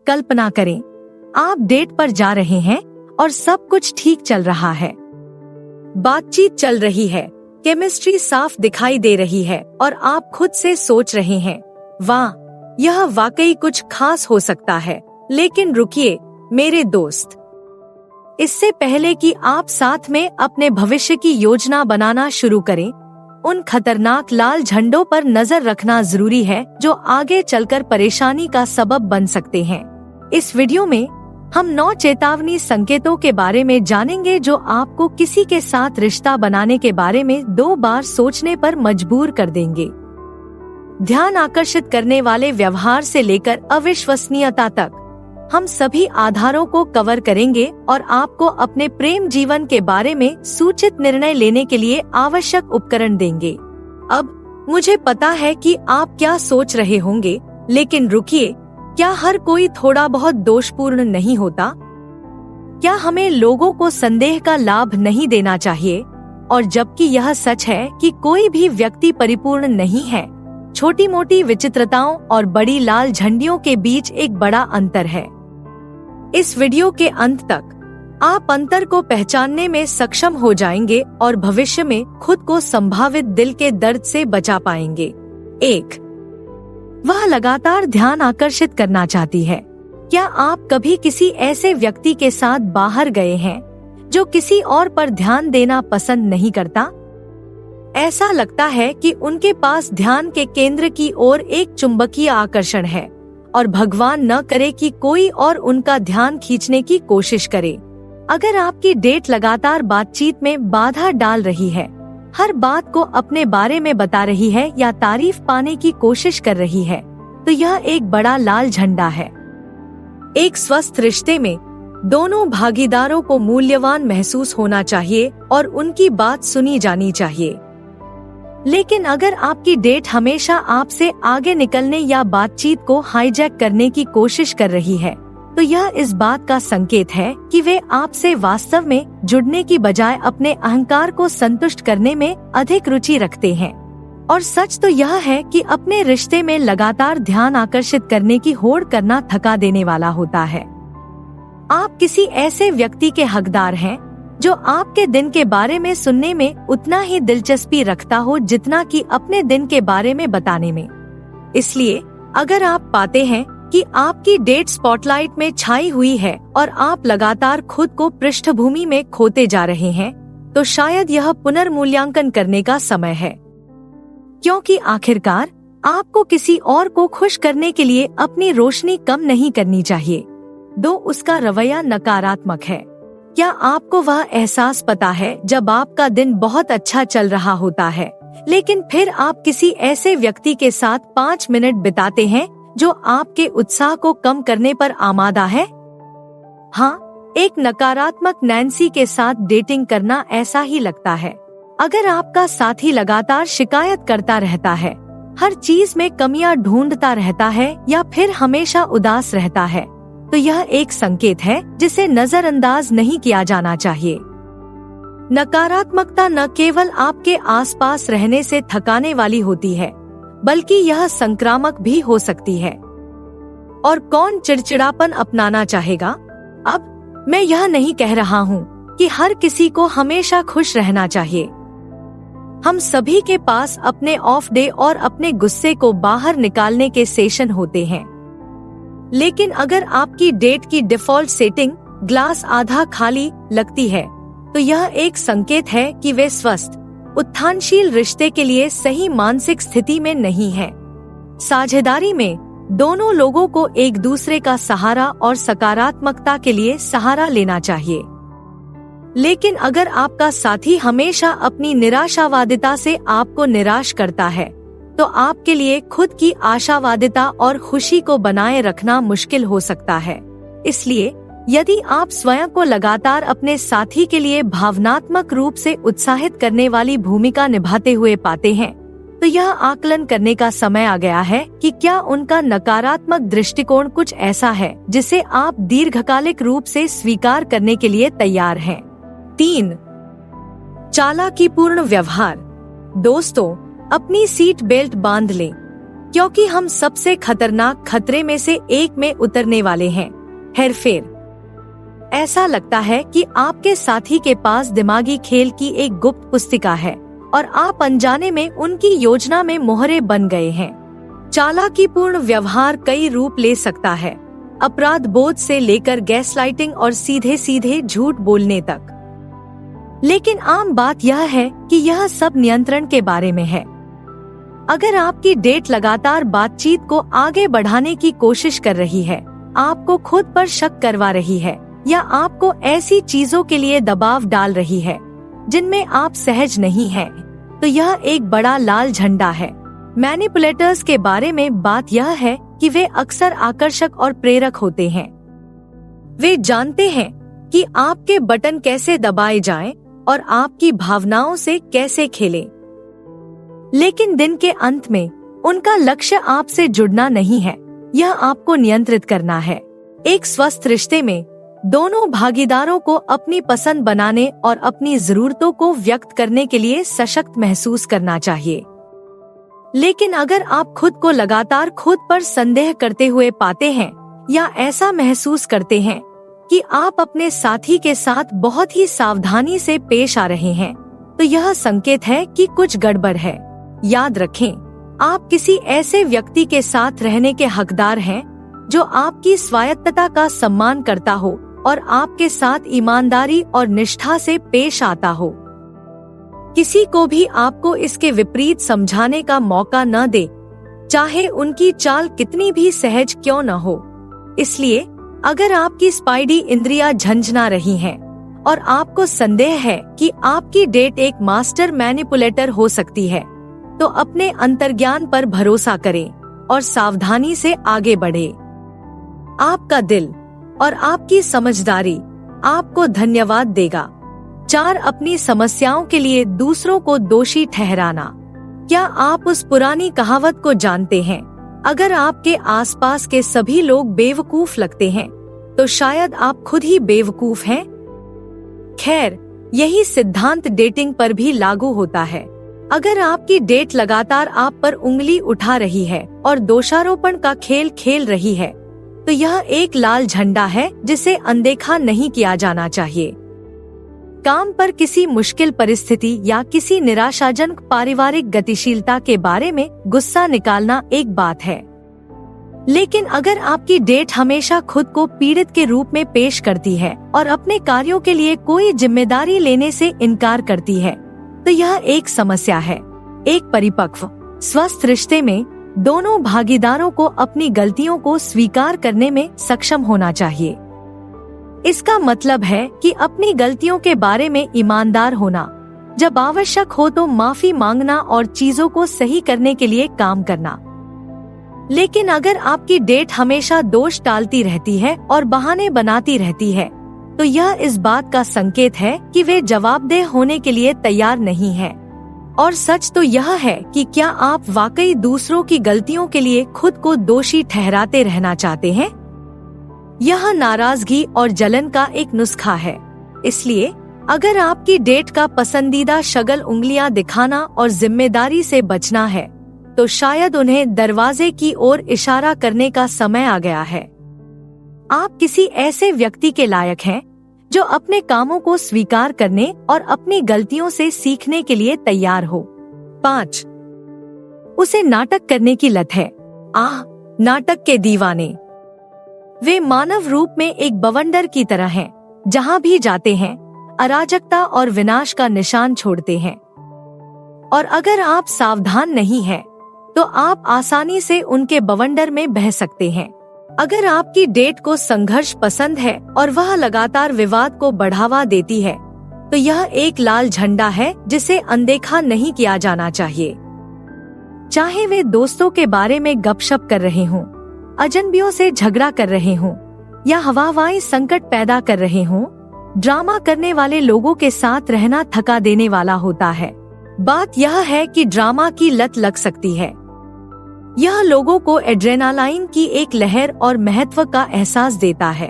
कल्पना करें, आप डेट पर जा रहे हैं और सब कुछ ठीक चल रहा है। बातचीत चल रही है, केमिस्ट्री साफ दिखाई दे रही है और आप खुद से सोच रहे हैं, वाह, यह वाकई कुछ खास हो सकता है। लेकिन रुकिए मेरे दोस्त, इससे पहले कि आप साथ में अपने भविष्य की योजना बनाना शुरू करें, उन खतरनाक लाल झंडों पर नजर रखना जरूरी है जो आगे चलकर परेशानी का सबब बन सकते हैं। इस वीडियो में हम 9 चेतावनी संकेतों के बारे में जानेंगे जो आपको किसी के साथ रिश्ता बनाने के बारे में 2 बार सोचने पर मजबूर कर देंगे। ध्यान आकर्षित करने वाले व्यवहार से लेकर अविश्वसनीयता तक हम सभी आधारों को कवर करेंगे और आपको अपने प्रेम जीवन के बारे में सूचित निर्णय लेने के लिए आवश्यक उपकरण देंगे। अब मुझे पता है कि आप क्या सोच रहे होंगे, लेकिन रुकिए, क्या हर कोई थोड़ा बहुत दोषपूर्ण नहीं होता? क्या हमें लोगों को संदेह का लाभ नहीं देना चाहिए? और जबकि यह सच है कि कोई भी व्यक्ति परिपूर्ण नहीं है, छोटी मोटी विचित्रताओं और बड़ी लाल झंडियों के बीच एक बड़ा अंतर है। इस वीडियो के अंत तक आप अंतर को पहचानने में सक्षम हो जाएंगे और भविष्य में खुद को संभावित दिल के दर्द से बचा पाएंगे। 1. वह लगातार ध्यान आकर्षित करना चाहती है। क्या आप कभी किसी ऐसे व्यक्ति के साथ बाहर गए हैं जो किसी और पर ध्यान देना पसंद नहीं करता? ऐसा लगता है कि उनके पास ध्यान के केंद्र की ओर एक चुंबकीय आकर्षण है और भगवान न करे कि कोई और उनका ध्यान खींचने की कोशिश करे। अगर आपकी डेट लगातार बातचीत में बाधा डाल रही है, हर बात को अपने बारे में बता रही है या तारीफ पाने की कोशिश कर रही है, तो यह एक बड़ा लाल झंडा है। एक स्वस्थ रिश्ते में दोनों भागीदारों को मूल्यवान महसूस होना चाहिए और उनकी बात सुनी जानी चाहिए। लेकिन अगर आपकी डेट हमेशा आपसे आगे निकलने या बातचीत को हाईजैक करने की कोशिश कर रही है, तो यह इस बात का संकेत है कि वे आपसे वास्तव में जुड़ने की बजाय अपने अहंकार को संतुष्ट करने में अधिक रुचि रखते हैं। और सच तो यह है कि अपने रिश्ते में लगातार ध्यान आकर्षित करने की होड़ करना थका देने वाला होता है। आप किसी ऐसे व्यक्ति के हकदार हैं जो आपके दिन के बारे में सुनने में उतना ही दिलचस्पी रखता हो जितना कि अपने दिन के बारे में बताने में। इसलिए अगर आप पाते हैं कि आपकी डेट स्पॉटलाइट में छाई हुई है और आप लगातार खुद को पृष्ठभूमि में खोते जा रहे हैं, तो शायद यह पुनर्मूल्यांकन करने का समय है। क्योंकि आखिरकार आपको किसी और को खुश करने के लिए अपनी रोशनी कम नहीं करनी चाहिए। 2. उसका रवैया नकारात्मक है। क्या आपको वह एहसास पता है जब आपका दिन बहुत अच्छा चल रहा होता है, लेकिन फिर आप किसी ऐसे व्यक्ति के साथ 5 मिनट बिताते हैं जो आपके उत्साह को कम करने पर आमादा है? हाँ, एक नकारात्मक नैन्सी के साथ डेटिंग करना ऐसा ही लगता है। अगर आपका साथी लगातार शिकायत करता रहता है, हर चीज में कमियां ढूंढता रहता है या फिर हमेशा उदास रहता है, तो यह एक संकेत है जिसे नजरअंदाज नहीं किया जाना चाहिए। नकारात्मकता न केवल आपके आसपास रहने से थकाने वाली होती है, बल्कि यह संक्रामक भी हो सकती है। और कौन चिड़चिड़ापन अपनाना चाहेगा? अब मैं यह नहीं कह रहा हूँ कि हर किसी को हमेशा खुश रहना चाहिए। हम सभी के पास अपने ऑफ डे और अपने गुस्से को बाहर निकालने के सेशन होते हैं। लेकिन अगर आपकी डेट की डिफॉल्ट सेटिंग ग्लास आधा खाली लगती है, तो यह एक संकेत है कि वे स्वस्थ, उत्थानशील रिश्ते के लिए सही मानसिक स्थिति में नहीं है। साझेदारी में दोनों लोगों को एक दूसरे का सहारा और सकारात्मकता के लिए सहारा लेना चाहिए। लेकिन अगर आपका साथी हमेशा अपनी निराशावादिता से आपको निराश करता है, तो आपके लिए खुद की आशावादिता और खुशी को बनाए रखना मुश्किल हो सकता है। इसलिए यदि आप स्वयं को लगातार अपने साथी के लिए भावनात्मक रूप से उत्साहित करने वाली भूमिका निभाते हुए पाते हैं, तो यह आकलन करने का समय आ गया है कि क्या उनका नकारात्मक दृष्टिकोण कुछ ऐसा है जिसे आप दीर्घकालिक रूप से स्वीकार करने के लिए तैयार हैं। 3. चालाकीपूर्ण व्यवहार। दोस्तों, अपनी सीट बेल्ट बांध लें, क्योंकि हम सबसे खतरनाक खतरे में से एक में उतरने वाले हैं, हेरफेर। ऐसा लगता है कि आपके साथी के पास दिमागी खेल की एक गुप्त पुस्तिका है और आप अनजाने में उनकी योजना में मोहरे बन गए हैं। चालाकीपूर्ण व्यवहार कई रूप ले सकता है, अपराध बोध से लेकर गैसलाइटिंग और सीधे सीधे झूठ बोलने तक। लेकिन आम बात यह है कि यह सब नियंत्रण के बारे में है। अगर आपकी डेट लगातार बातचीत को आगे बढ़ाने की कोशिश कर रही है, आपको खुद पर शक करवा रही है या आपको ऐसी चीजों के लिए दबाव डाल रही है जिनमें आप सहज नहीं हैं, तो यह एक बड़ा लाल झंडा है। मैनिपुलेटर्स के बारे में बात यह है कि वे अक्सर आकर्षक और प्रेरक होते हैं। वे जानते हैं कि आपके बटन कैसे दबाए जाएं और आपकी भावनाओं से कैसे खेलें। लेकिन दिन के अंत में उनका लक्ष्य आपसे जुड़ना नहीं है, यह आपको नियंत्रित करना है। एक स्वस्थ रिश्ते में दोनों भागीदारों को अपनी पसंद बनाने और अपनी जरूरतों को व्यक्त करने के लिए सशक्त महसूस करना चाहिए। लेकिन अगर आप खुद को लगातार खुद पर संदेह करते हुए पाते हैं या ऐसा महसूस करते हैं कि आप अपने साथी के साथ बहुत ही सावधानी से पेश आ रहे हैं, तो यह संकेत है कि कुछ गड़बड़ है। याद रखें, आप किसी ऐसे व्यक्ति के साथ रहने के हकदार हैं जो आपकी स्वायत्तता का सम्मान करता हो और आपके साथ ईमानदारी और निष्ठा से पेश आता हो। किसी को भी आपको इसके विपरीत समझाने का मौका न दे, चाहे उनकी चाल कितनी भी सहज क्यों न हो। इसलिए अगर आपकी स्पाइडी इंद्रियां झंझना रही हैं और आपको संदेह है कि आपकी डेट एक मास्टर मैनिपुलेटर हो सकती है, तो अपने अंतर्ज्ञान पर भरोसा करें और सावधानी से आगे बढ़े। आपका दिल और आपकी समझदारी आपको धन्यवाद देगा। 4 अपनी समस्याओं के लिए दूसरों को दोषी ठहराना। क्या आप उस पुरानी कहावत को जानते हैं, अगर आपके आसपास के सभी लोग बेवकूफ लगते हैं तो शायद आप खुद ही बेवकूफ हैं। खैर, यही सिद्धांत डेटिंग पर भी लागू होता है। अगर आपकी डेट लगातार आप पर उंगली उठा रही है और दोषारोपण का खेल खेल रही है, तो यह एक लाल झंडा है जिसे अनदेखा नहीं किया जाना चाहिए। काम पर किसी मुश्किल परिस्थिति या किसी निराशाजनक पारिवारिक गतिशीलता के बारे में गुस्सा निकालना एक बात है, लेकिन अगर आपकी डेट हमेशा खुद को पीड़ित के रूप में पेश करती है और अपने कार्यों के लिए कोई जिम्मेदारी लेने से इनकार करती है, तो यह एक समस्या है। एक परिपक्व, स्वस्थ रिश्ते में दोनों भागीदारों को अपनी गलतियों को स्वीकार करने में सक्षम होना चाहिए। इसका मतलब है कि अपनी गलतियों के बारे में ईमानदार होना, जब आवश्यक हो तो माफी मांगना और चीजों को सही करने के लिए काम करना। लेकिन अगर आपकी डेट हमेशा दोष टालती रहती है और बहाने बनाती रहती है, तो यह इस बात का संकेत है कि वे जवाबदेह होने के लिए तैयार नहीं है। और सच तो यह है कि क्या आप वाकई दूसरों की गलतियों के लिए खुद को दोषी ठहराते रहना चाहते हैं? यह नाराजगी और जलन का एक नुस्खा है। इसलिए अगर आपकी डेट का पसंदीदा शगल उंगलियां दिखाना और जिम्मेदारी से बचना है, तो शायद उन्हें दरवाजे की ओर इशारा करने का समय आ गया है। आप किसी ऐसे व्यक्ति के लायक हैं जो अपने कामों को स्वीकार करने और अपनी गलतियों से सीखने के लिए तैयार हो। 5. उसे नाटक करने की लत है। नाटक के दीवाने। वे मानव रूप में एक बवंडर की तरह हैं, जहां भी जाते हैं अराजकता और विनाश का निशान छोड़ते हैं। और अगर आप सावधान नहीं हैं, तो आप आसानी से उनके बवंडर में बह सकते हैं। अगर आपकी डेट को संघर्ष पसंद है और वह लगातार विवाद को बढ़ावा देती है, तो यह एक लाल झंडा है जिसे अनदेखा नहीं किया जाना चाहिए। चाहे वे दोस्तों के बारे में गपशप कर रहे हों, अजनबियों से झगड़ा कर रहे हों या हवाई संकट पैदा कर रहे हों, ड्रामा करने वाले लोगों के साथ रहना थका देने वाला होता है। बात यह है कि ड्रामा की लत लग सकती है। यह लोगों को एड्रेनालाइन की एक लहर और महत्व का एहसास देता है,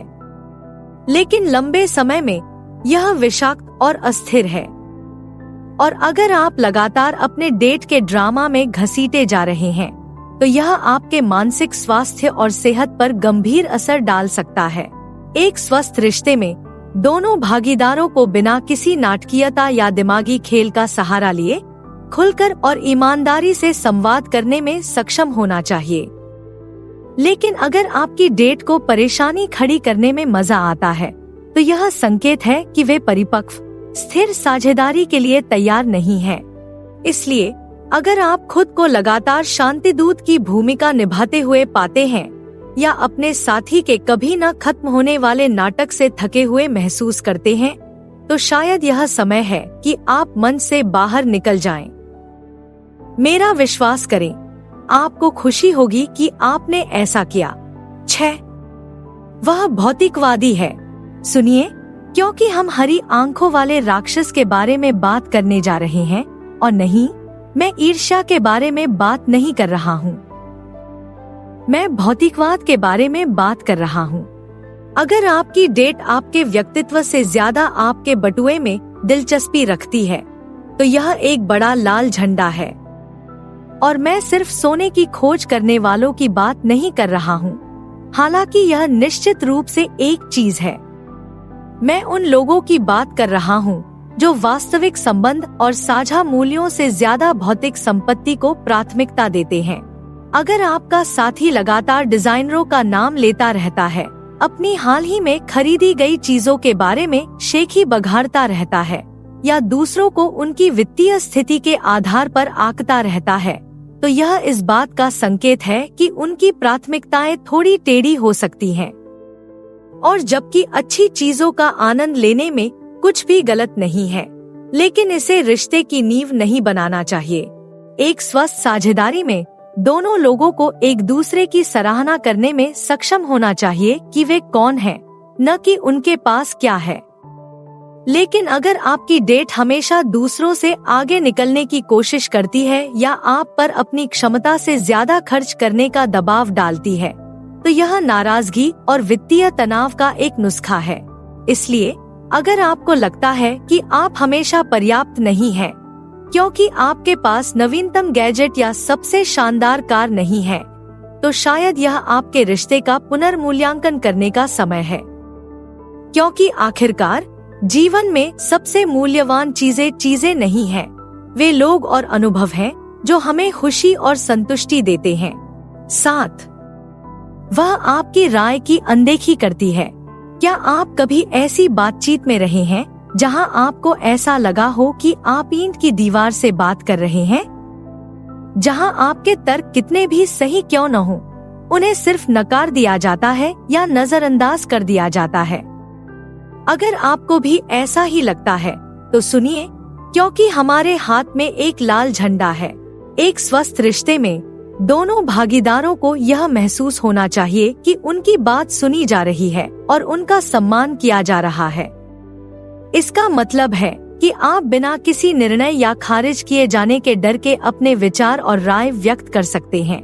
लेकिन लंबे समय में यह विषाक्त और अस्थिर है। और अगर आप लगातार अपने डेट के ड्रामा में घसीटे जा रहे हैं, तो यह आपके मानसिक स्वास्थ्य और सेहत पर गंभीर असर डाल सकता है। एक स्वस्थ रिश्ते में दोनों भागीदारों को बिना किसी नाटकीयता या दिमागी खेल का सहारा लिए खुलकर और ईमानदारी से संवाद करने में सक्षम होना चाहिए। लेकिन अगर आपकी डेट को परेशानी खड़ी करने में मजा आता है, तो यह संकेत है कि वे परिपक्व, स्थिर साझेदारी के लिए तैयार नहीं है। इसलिए अगर आप खुद को लगातार शांतिदूत की भूमिका निभाते हुए पाते हैं या अपने साथी के कभी न खत्म होने वाले नाटक से थके हुए महसूस करते हैं, तो शायद यह समय है कि आप मंच से बाहर निकल जाएं। मेरा विश्वास करें, आपको खुशी होगी कि आपने ऐसा किया। 6. वह भौतिकवादी है। सुनिए, क्योंकि हम हरी आंखों वाले राक्षस के बारे में बात करने जा रहे हैं, और नहीं, मैं ईर्ष्या के बारे में बात नहीं कर रहा हूँ। मैं भौतिकवाद के बारे में बात कर रहा हूँ। अगर आपकी डेट आपके व्यक्तित्व से ज्यादा आपके बटुए में दिलचस्पी रखती है, तो यह एक बड़ा लाल झंडा है। और मैं सिर्फ सोने की खोज करने वालों की बात नहीं कर रहा हूँ, हालांकि यह निश्चित रूप से एक चीज है। मैं उन लोगों की बात कर रहा हूँ जो वास्तविक संबंध और साझा मूल्यों से ज्यादा भौतिक संपत्ति को प्राथमिकता देते हैं। अगर आपका साथी लगातार डिजाइनरों का नाम लेता रहता है, अपनी हाल ही में खरीदी गई चीजों के बारे में शेखी बघाड़ता रहता है, या दूसरों को उनकी वित्तीय स्थिति के आधार पर आंकता रहता है, तो यह इस बात का संकेत है कि उनकी प्राथमिकताएं थोड़ी टेढ़ी हो सकती हैं। और जबकि अच्छी चीजों का आनंद लेने में कुछ भी गलत नहीं है, लेकिन इसे रिश्ते की नींव नहीं बनाना चाहिए। एक स्वस्थ साझेदारी में दोनों लोगों को एक दूसरे की सराहना करने में सक्षम होना चाहिए कि वे कौन हैं, न कि उनके पास क्या है। लेकिन अगर आपकी डेट हमेशा दूसरों से आगे निकलने की कोशिश करती है या आप पर अपनी क्षमता से ज्यादा खर्च करने का दबाव डालती है, तो यह नाराजगी और वित्तीय तनाव का एक नुस्खा है। इसलिए अगर आपको लगता है कि आप हमेशा पर्याप्त नहीं हैं, क्योंकि आपके पास नवीनतम गैजेट या सबसे शानदार कार नहीं है, तो शायद यह आपके रिश्ते का पुनर्मूल्यांकन करने का समय है। क्योंकि आखिरकार जीवन में सबसे मूल्यवान चीजें नहीं हैं, वे लोग और अनुभव हैं जो हमें खुशी और संतुष्टि देते हैं। 7. वह आपकी राय की अनदेखी करती है। क्या आप कभी ऐसी बातचीत में रहे हैं जहां आपको ऐसा लगा हो कि आप ईंट की दीवार से बात कर रहे हैं, जहां आपके तर्क कितने भी सही क्यों न हो, उन्हें सिर्फ नकार दिया जाता है या नजरअंदाज कर दिया जाता है? अगर आपको भी ऐसा ही लगता है, तो सुनिए, क्योंकि हमारे हाथ में एक लाल झंडा है। एक स्वस्थ रिश्ते में दोनों भागीदारों को यह महसूस होना चाहिए कि उनकी बात सुनी जा रही है और उनका सम्मान किया जा रहा है। इसका मतलब है कि आप बिना किसी निर्णय या खारिज किए जाने के डर के अपने विचार और राय व्यक्त कर सकते हैं।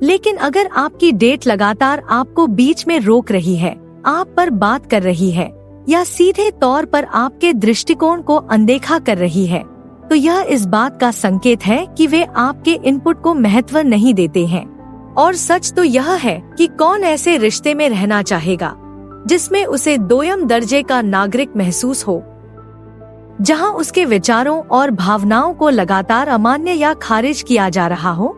लेकिन अगर आपकी डेट लगातार आपको बीच में रोक रही है, आप पर बात कर रही है या सीधे तौर पर आपके दृष्टिकोण को अनदेखा कर रही है, तो यह इस बात का संकेत है कि वे आपके इनपुट को महत्व नहीं देते हैं। और सच तो यह है कि कौन ऐसे रिश्ते में रहना चाहेगा जिसमें उसे दोयम दर्जे का नागरिक महसूस हो, जहां उसके विचारों और भावनाओं को लगातार अमान्य या खारिज किया जा रहा हो?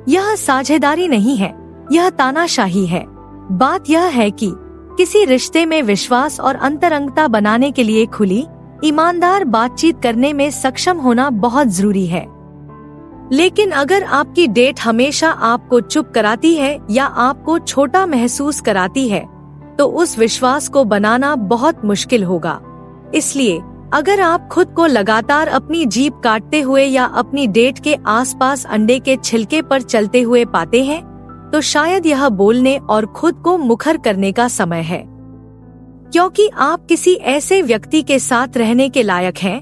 यह साझेदारी नहीं है, यह तानाशाही है। बात यह है कि किसी रिश्ते में विश्वास और अंतरंगता बनाने के लिए खुली, ईमानदार बातचीत करने में सक्षम होना बहुत जरूरी है। लेकिन अगर आपकी डेट हमेशा आपको चुप कराती है या आपको छोटा महसूस कराती है, तो उस विश्वास को बनाना बहुत मुश्किल होगा। इसलिए अगर आप खुद को लगातार अपनी जीभ काटते हुए या अपनी डेट के आसपास अंडे के छिलके पर चलते हुए पाते हैं, तो शायद यह बोलने और खुद को मुखर करने का समय है। क्योंकि आप किसी ऐसे व्यक्ति के साथ रहने के लायक हैं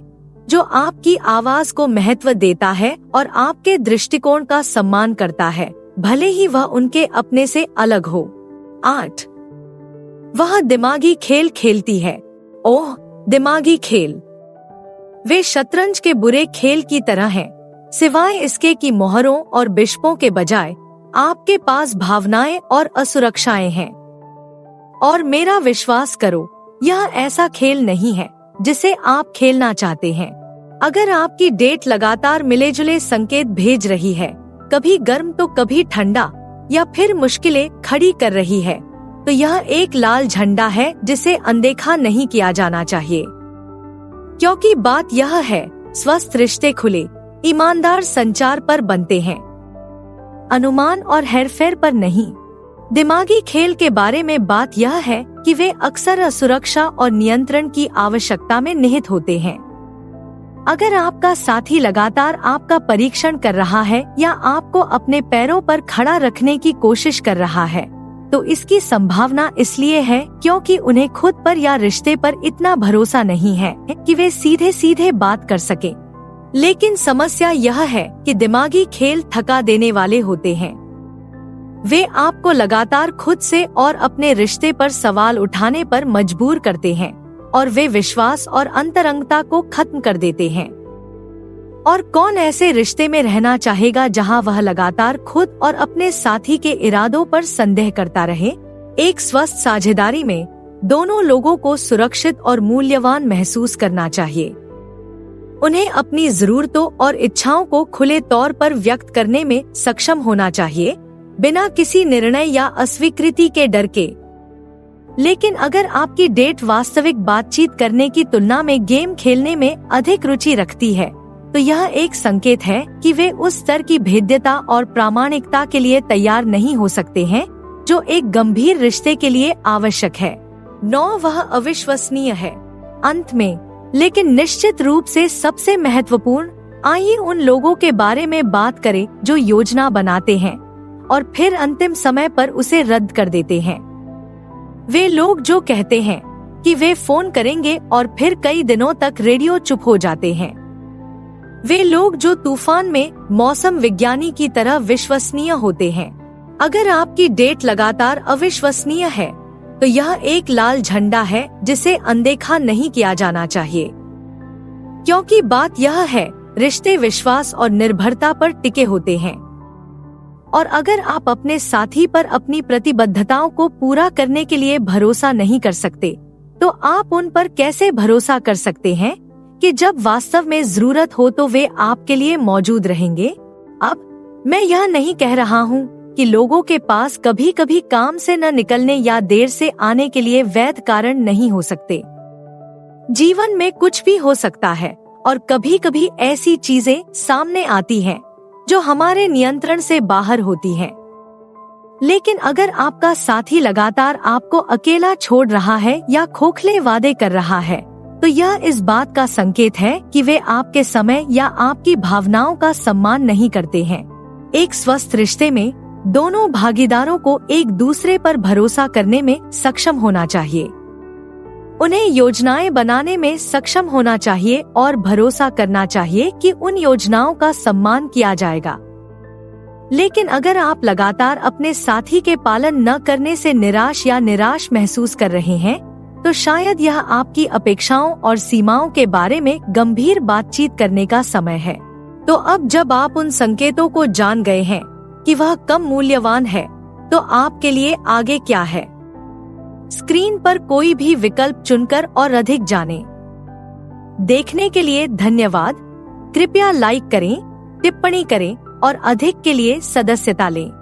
जो आपकी आवाज को महत्व देता है और आपके दृष्टिकोण का सम्मान करता है, भले ही वह उनके अपने से अलग हो। 8. वह दिमागी खेल खेलती है। ओह, दिमागी खेल। वे शतरंज के बुरे खेल की तरह हैं, सिवाय इसके कि मोहरों और बिशपों के बजाय आपके पास भावनाएं और असुरक्षाएं हैं। और मेरा विश्वास करो, यह ऐसा खेल नहीं है जिसे आप खेलना चाहते हैं। अगर आपकी डेट लगातार मिले जुले संकेत भेज रही है, कभी गर्म तो कभी ठंडा, या फिर मुश्किलें खड़ी कर रही है, तो यह एक लाल झंडा है जिसे अनदेखा नहीं किया जाना चाहिए। क्योंकि बात यह है, स्वस्थ रिश्ते खुले, ईमानदार संचार पर बनते हैं, अनुमान और हेरफेर पर नहीं। दिमागी खेल के बारे में बात यह है कि वे अक्सर असुरक्षा और नियंत्रण की आवश्यकता में निहित होते हैं। अगर आपका साथी लगातार आपका परीक्षण कर रहा है या आपको अपने पैरों पर खड़ा रखने की कोशिश कर रहा है, तो इसकी संभावना इसलिए है क्योंकि उन्हें खुद पर या रिश्ते पर इतना भरोसा नहीं है कि वे सीधे सीधे बात कर सके। लेकिन समस्या यह है कि दिमागी खेल थका देने वाले होते हैं। वे आपको लगातार खुद से और अपने रिश्ते पर सवाल उठाने पर मजबूर करते हैं, और वे विश्वास और अंतरंगता को खत्म कर देते हैं। और कौन ऐसे रिश्ते में रहना चाहेगा जहां वह लगातार खुद और अपने साथी के इरादों पर संदेह करता रहे? एक स्वस्थ साझेदारी में दोनों लोगों को सुरक्षित और मूल्यवान महसूस करना चाहिए। उन्हें अपनी जरूरतों और इच्छाओं को खुले तौर पर व्यक्त करने में सक्षम होना चाहिए, बिना किसी निर्णय या अस्वीकृति के डर के। लेकिन अगर आपकी डेट वास्तविक बातचीत करने की तुलना में गेम खेलने में अधिक रुचि रखती है, तो यह एक संकेत है कि वे उस स्तर की भेद्यता और प्रामाणिकता के लिए तैयार नहीं हो सकते हैं जो एक गंभीर रिश्ते के लिए आवश्यक है। 9, वह अविश्वसनीय है। अंत में, लेकिन निश्चित रूप से सबसे महत्वपूर्ण, आइए उन लोगों के बारे में बात करें जो योजना बनाते हैं और फिर अंतिम समय पर उसे रद्द कर देते हैं। वे लोग जो कहते हैं कि वे फोन करेंगे और फिर कई दिनों तक रेडियो चुप हो जाते हैं। वे लोग जो तूफान में मौसम विज्ञानी की तरह विश्वसनीय होते हैं। अगर आपकी डेट लगातार अविश्वसनीय है, तो यह एक लाल झंडा है जिसे अनदेखा नहीं किया जाना चाहिए। क्योंकि बात यह है, रिश्ते विश्वास और निर्भरता पर टिके होते हैं। और अगर आप अपने साथी पर अपनी प्रतिबद्धताओं को पूरा करने के लिए भरोसा नहीं कर सकते, तो आप उन पर कैसे भरोसा कर सकते हैं कि जब वास्तव में जरूरत हो तो वे आपके लिए मौजूद रहेंगे? अब मैं यह नहीं कह रहा हूँ कि लोगों के पास कभी कभी काम से न निकलने या देर से आने के लिए वैध कारण नहीं हो सकते। जीवन में कुछ भी हो सकता है, और कभी कभी ऐसी चीजें सामने आती हैं जो हमारे नियंत्रण से बाहर होती हैं। लेकिन अगर आपका साथी लगातार आपको अकेला छोड़ रहा है या खोखले वादे कर रहा है, तो यह इस बात का संकेत है कि वे आपके समय या आपकी भावनाओं का सम्मान नहीं करते हैं। एक स्वस्थ रिश्ते में दोनों भागीदारों को एक दूसरे पर भरोसा करने में सक्षम होना चाहिए। उन्हें योजनाएं बनाने में सक्षम होना चाहिए और भरोसा करना चाहिए कि उन योजनाओं का सम्मान किया जाएगा। लेकिन अगर आप लगातार अपने साथी के पालन न करने से निराश महसूस कर रहे हैं, तो शायद यह आपकी अपेक्षाओं और सीमाओं के बारे में गंभीर बातचीत करने का समय है। तो अब जब आप उन संकेतों को जान गए हैं कि वह कम मूल्यवान है, तो आपके लिए आगे क्या है? स्क्रीन पर कोई भी विकल्प चुनकर और अधिक जानें। देखने के लिए धन्यवाद। कृपया लाइक करें, टिप्पणी करें और अधिक के लिए सदस्यता लें।